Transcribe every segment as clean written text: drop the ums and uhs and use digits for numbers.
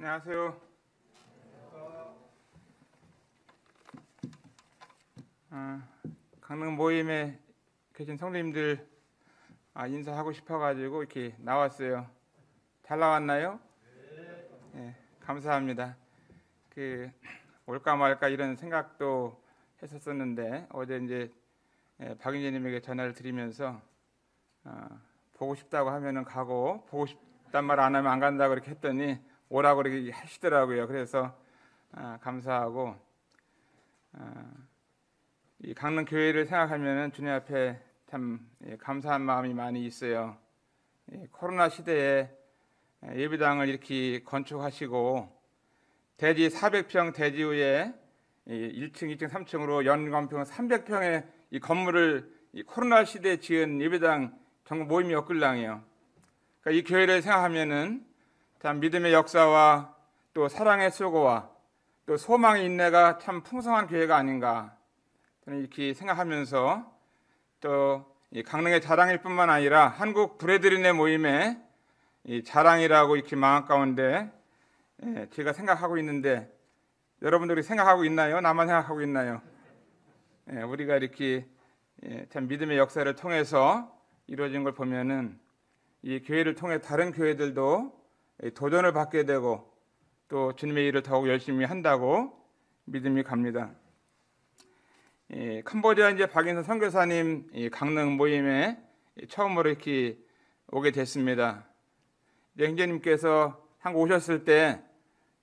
안녕하세요. 강릉 모임에 계신 성도님들 인사하고 싶어가지고 이렇게 나왔어요. 잘 나왔나요? 네, 감사합니다. 올까 말까 이런 생각도 했었었는데 어제 이제 박인재님에게 전화를 드리면서 보고 싶다고 하면은 가고 보고 싶단 말 안 하면 안 간다고 이렇게 했더니 오라고 그렇게 하시더라고요. 그래서 감사하고 이 강릉 교회를 생각하면은 주님 앞에 참 감사한 마음이 많이 있어요. 코로나 시대에 예배당을 이렇게 건축하시고 대지 400평 대지 위에 1층, 2층, 3층으로 연건평 300평의 이 건물을 이 코로나 시대에 지은 예배당 정말 모임이 엇글랑이에요. 그러니까 이 교회를 생각하면은 참 믿음의 역사와 또 사랑의 수고와 또 소망의 인내가 참 풍성한 교회가 아닌가 저는 이렇게 생각하면서 또 이 강릉의 자랑일 뿐만 아니라 한국 브레드린의 모임의 이 자랑이라고 이렇게 마음 가운데 제가 생각하고 있는데 여러분들이 생각하고 있나요? 나만 생각하고 있나요? 우리가 이렇게 참 믿음의 역사를 통해서 이루어진 걸 보면은 이 교회를 통해 다른 교회들도 도전을 받게 되고 또 주님의 일을 더욱 열심히 한다고 믿음이 갑니다. 캄보디아 이제 박인선 선교사님 강릉 모임에 처음으로 이렇게 오게 됐습니다. 형제님께서 한국 오셨을 때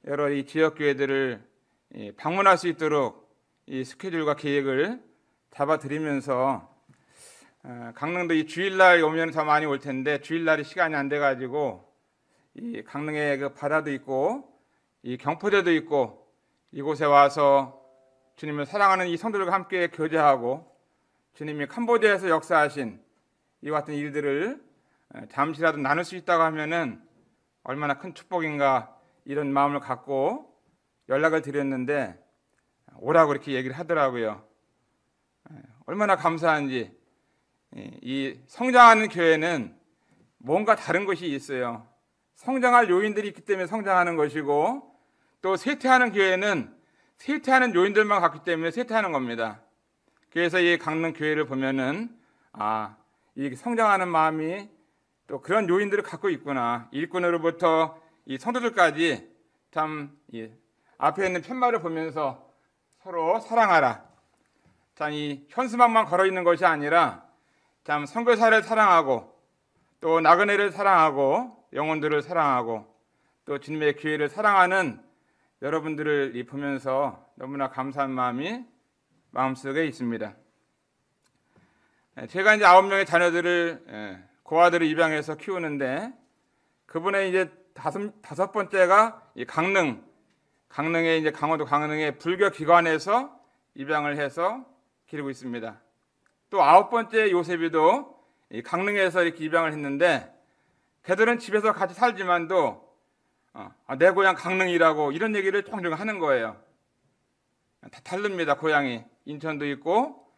여러 이 지역 교회들을 방문할 수 있도록 이 스케줄과 계획을 잡아드리면서 강릉도 이 주일날 오면 더 많이 올 텐데 주일날이 시간이 안 돼가지고 이 강릉에 그 바다도 있고 이 경포대도 있고 이곳에 와서 주님을 사랑하는 이 성도들과 함께 교제하고 주님이 캄보디아에서 역사하신 이와 같은 일들을 잠시라도 나눌 수 있다고 하면은 얼마나 큰 축복인가 이런 마음을 갖고 연락을 드렸는데 오라고 이렇게 얘기를 하더라고요. 얼마나 감사한지. 이 성장하는 교회는 뭔가 다른 것이 있어요. 성장할 요인들이 있기 때문에 성장하는 것이고 또 쇠퇴하는 교회는 쇠퇴하는 요인들만 갖기 때문에 쇠퇴하는 겁니다. 그래서 이 강릉 교회를 보면은 이 성장하는 마음이 또 그런 요인들을 갖고 있구나. 일꾼으로부터 이 성도들까지 참 앞에 있는 편말을 보면서 서로 사랑하라. 참 이 현수막만 걸어 있는 것이 아니라 참 선교사를 사랑하고 또 나그네를 사랑하고 영혼들을 사랑하고 또 주님의 교회를 사랑하는 여러분들을 보면서 너무나 감사한 마음이 마음속에 있습니다. 제가 이제 9명의 자녀들을 고아들을 입양해서 키우는데 그분의 이제 다섯 번째가 이 강릉에 이제 강원도 강릉의 불교 기관에서 입양을 해서 기르고 있습니다. 또 9번째 요셉이도 이 강릉에서 이렇게 입양을 했는데 걔들은 집에서 같이 살지만도 내 고향 강릉이라고 이런 얘기를 종종 하는 거예요. 다 다릅니다. 고향이 인천도 있고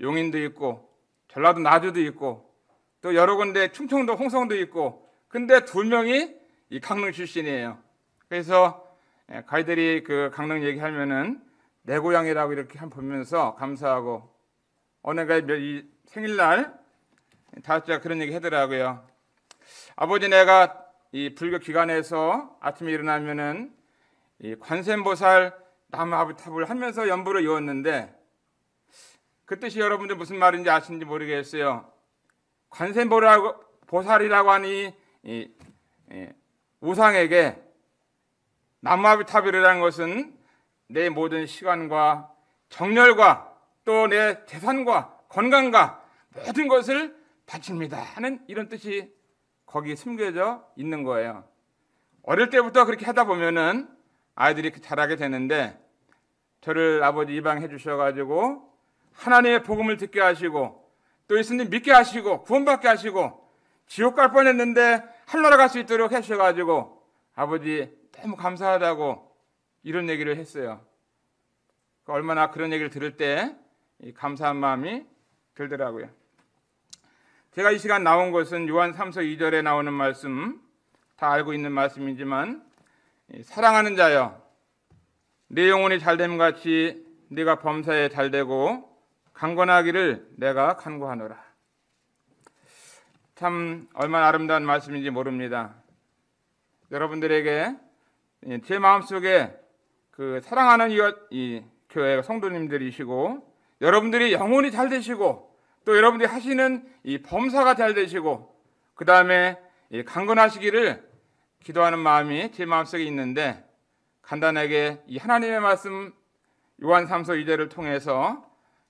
용인도 있고 전라도 나주도 있고 또 여러 군데 충청도 홍성도 있고 근데 2명이 이 강릉 출신이에요. 그래서 가이들이 그 강릉 얘기하면은 내 고향이라고 이렇게 보면서 감사하고 어느가 이 생일날 다섯째가 그런 얘기 하더라고요. 아버지 내가 이 불교 기관에서 아침에 일어나면은 이 관세음보살 나무아부탑을 하면서 연부를 이었는데 그 뜻이 여러분들 무슨 말인지 아시는지 모르겠어요. 관세음보살이라고 하는 이 우상에게 나무아부탑이라는 것은 내 모든 시간과 정열과 또 내 재산과 건강과 모든 것을 바칩니다 하는 이런 뜻이 거기 숨겨져 있는 거예요. 어릴 때부터 그렇게 하다 보면은 아이들이 자라게 되는데 저를 아버지 입양해 주셔가지고 하나님의 복음을 듣게 하시고 또 예수님 믿게 하시고 구원받게 하시고 지옥 갈 뻔했는데 하늘나라 갈 수 있도록 하셔가지고 아버지 너무 감사하다고 이런 얘기를 했어요. 얼마나 그런 얘기를 들을 때 감사한 마음이 들더라고요. 제가 이 시간 나온 것은 요한 3서 2절에 나오는 말씀 다 알고 있는 말씀이지만 사랑하는 자여, 네 영혼이 잘됨 같이 네가 범사에 잘되고 강건하기를 내가 간구하노라. 참 얼마나 아름다운 말씀인지 모릅니다. 여러분들에게 제 마음속에 그 사랑하는 이 교회 성도님들이시고 여러분들이 영혼이 잘 되시고 또 여러분들이 하시는 이 범사가 잘 되시고 그 다음에 강건하시기를 기도하는 마음이 제 마음속에 있는데 간단하게 이 하나님의 말씀 요한 3서 2절을 통해서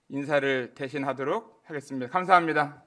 인사를 대신하도록 하겠습니다. 감사합니다.